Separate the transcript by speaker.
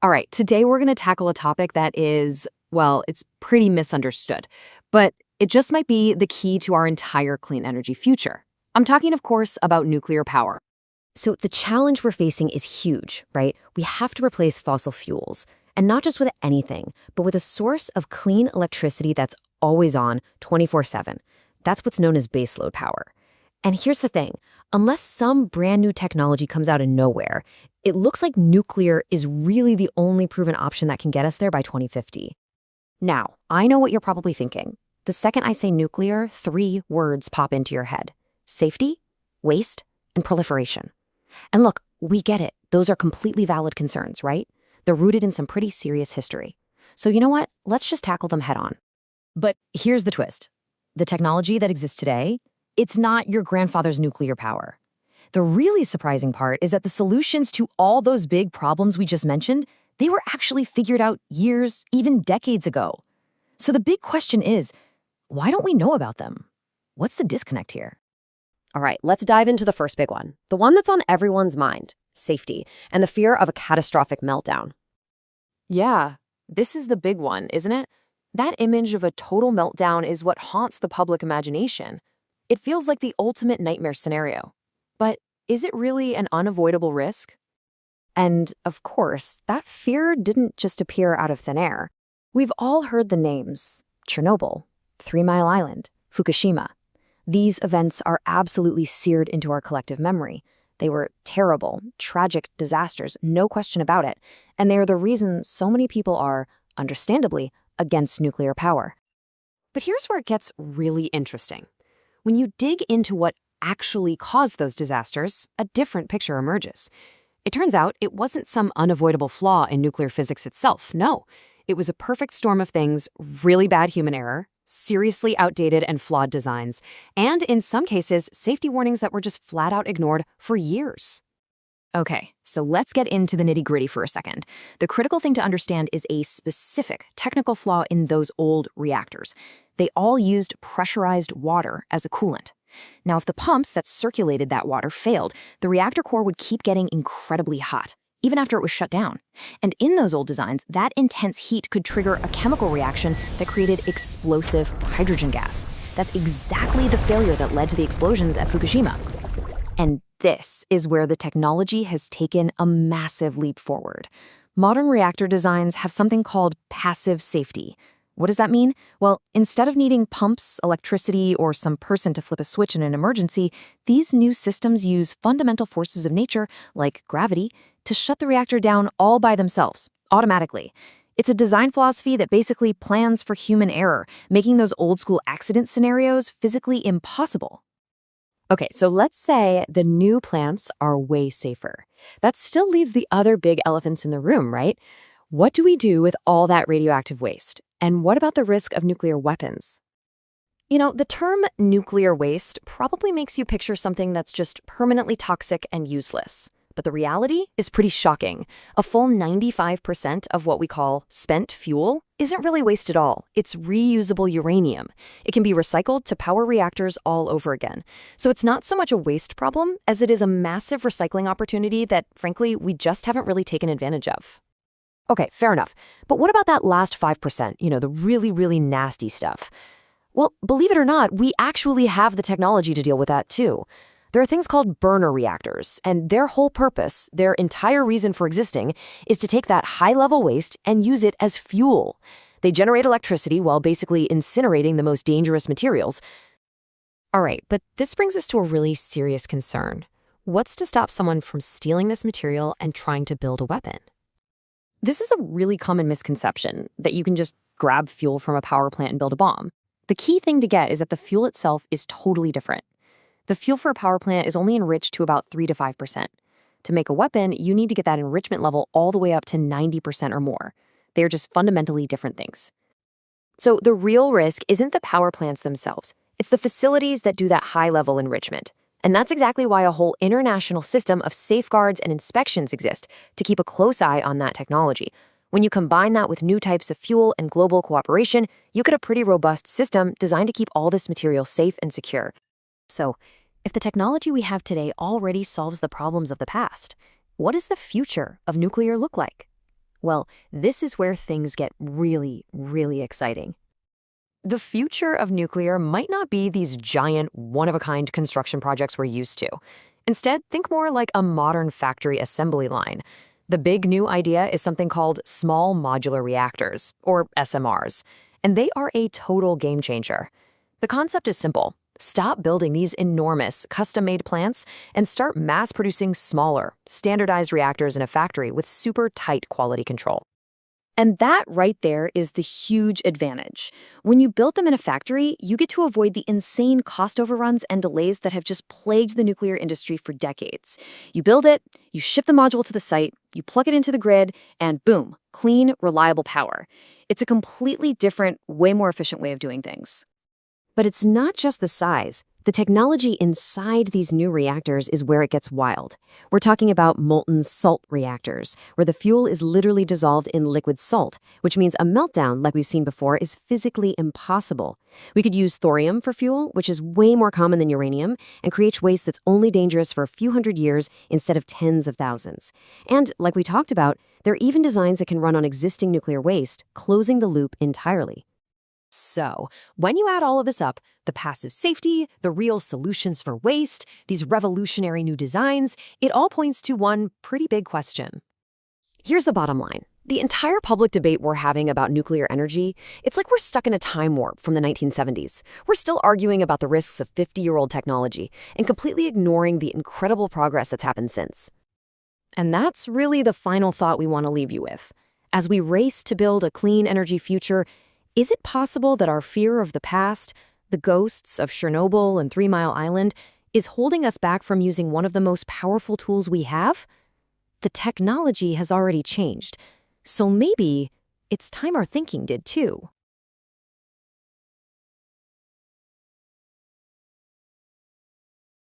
Speaker 1: All right, today we're going to tackle a topic that is, well, it's pretty misunderstood, but it just might be the key to our entire clean energy future. I'm talking, of course, about nuclear power.
Speaker 2: So the challenge we're facing is huge, right? We have to replace fossil fuels, and not just with anything, but with a source of clean electricity that's always on 24/7. That's what's known as baseload power. And here's the thing, unless some brand new technology comes out of nowhere, it looks like nuclear is really the only proven option that can get us there by 2050. Now, I know what you're probably thinking. The second I say nuclear, 3 words pop into your head: safety, waste, and proliferation. And look, we get it. Those are completely valid concerns, right? They're rooted in some pretty serious history. So you know what? Let's just tackle them head on. But here's the twist. The technology that exists today, it's not your grandfather's nuclear power. The really surprising part is that the solutions to all those big problems we just mentioned, they were actually figured out years, even decades ago. So the big question is, why don't we know about them? What's the disconnect here?
Speaker 3: All right, let's dive into the first big one, the one that's on everyone's mind: safety and the fear of a catastrophic meltdown.
Speaker 1: Yeah, this is the big one, isn't it? That image of a total meltdown is what haunts the public imagination. It feels like the ultimate nightmare scenario. But is it really an unavoidable risk?
Speaker 2: And of course, that fear didn't just appear out of thin air. We've all heard the names: Chernobyl, 3 Mile Island, Fukushima. These events are absolutely seared into our collective memory. They were terrible, tragic disasters, no question about it. And they are the reason so many people are, understandably, against nuclear power.
Speaker 1: But here's where it gets really interesting. When you dig into what actually caused those disasters, a different picture emerges. It turns out it wasn't some unavoidable flaw in nuclear physics itself. No, it was a perfect storm of things: really bad human error, seriously outdated and flawed designs, and in some cases, safety warnings that were just flat out ignored for years. Okay, so let's get into the nitty-gritty for a second. The critical thing to understand is a specific technical flaw in those old reactors. They all used pressurized water as a coolant. Now, if the pumps that circulated that water failed, the reactor core would keep getting incredibly hot, even after it was shut down. And in those old designs, that intense heat could trigger a chemical reaction that created explosive hydrogen gas. That's exactly the failure that led to the explosions at Fukushima. And this is where the technology has taken a massive leap forward. Modern reactor designs have something called passive safety. What does that mean? Well, instead of needing pumps, electricity, or some person to flip a switch in an emergency, these new systems use fundamental forces of nature, like gravity, to shut the reactor down all by themselves, automatically. It's a design philosophy that basically plans for human error, making those old-school accident scenarios physically impossible. Okay, so let's say the new plants are way safer. That still leaves the other big elephants in the room, right? What do we do with all that radioactive waste? And what about the risk of nuclear weapons? You know, the term nuclear waste probably makes you picture something that's just permanently toxic and useless. But the reality is pretty shocking. A full 95% of what we call spent fuel isn't really waste at all. It's reusable uranium. It can be recycled to power reactors all over again. So it's not so much a waste problem as it is a massive recycling opportunity that, frankly, we just haven't really taken advantage of. Okay, fair enough. But what about that last 5%, the really, really nasty stuff? Well, believe it or not, we actually have the technology to deal with that too. There are things called burner reactors, and their whole purpose, their entire reason for existing, is to take that high-level waste and use it as fuel. They generate electricity while basically incinerating the most dangerous materials. All right, but this brings us to a really serious concern. What's to stop someone from stealing this material and trying to build a weapon? This is a really common misconception, that you can just grab fuel from a power plant and build a bomb. The key thing to get is that the fuel itself is totally different. The fuel for a power plant is only enriched to about 3 to 5%. To make a weapon, you need to get that enrichment level all the way up to 90% or more. They are just fundamentally different things. So the real risk isn't the power plants themselves. It's the facilities that do that high-level enrichment. And that's exactly why a whole international system of safeguards and inspections exist, to keep a close eye on that technology. When you combine that with new types of fuel and global cooperation, you get a pretty robust system designed to keep all this material safe and secure. So, if the technology we have today already solves the problems of the past, what does the future of nuclear look like?
Speaker 2: Well, this is where things get really, really exciting.
Speaker 1: The future of nuclear might not be these giant, one-of-a-kind construction projects we're used to. Instead, think more like a modern factory assembly line. The big new idea is something called small modular reactors, or SMRs, and they are a total game changer. The concept is simple. Stop building these enormous, custom-made plants and start mass-producing smaller, standardized reactors in a factory with super tight quality control.
Speaker 2: And that right there is the huge advantage. When you build them in a factory, you get to avoid the insane cost overruns and delays that have just plagued the nuclear industry for decades. You build it, you ship the module to the site, you plug it into the grid, and boom, clean, reliable power. It's a completely different, way more efficient way of doing things. But it's not just the size. The technology inside these new reactors is where it gets wild. We're talking about molten salt reactors, where the fuel is literally dissolved in liquid salt, which means a meltdown, like we've seen before, is physically impossible. We could use thorium for fuel, which is way more common than uranium, and create waste that's only dangerous for a few hundred years instead of tens of thousands. And, like we talked about, there are even designs that can run on existing nuclear waste, closing the loop entirely.
Speaker 1: So, when you add all of this up, the passive safety, the real solutions for waste, these revolutionary new designs, it all points to one pretty big question. Here's the bottom line. The entire public debate we're having about nuclear energy, it's like we're stuck in a time warp from the 1970s. We're still arguing about the risks of 50-year-old technology and completely ignoring the incredible progress that's happened since.
Speaker 2: And that's really the final thought we want to leave you with. As we race to build a clean energy future, is it possible that our fear of the past, the ghosts of Chernobyl and 3 Mile Island, is holding us back from using one of the most powerful tools we have? The technology has already changed, so maybe it's time our thinking did too.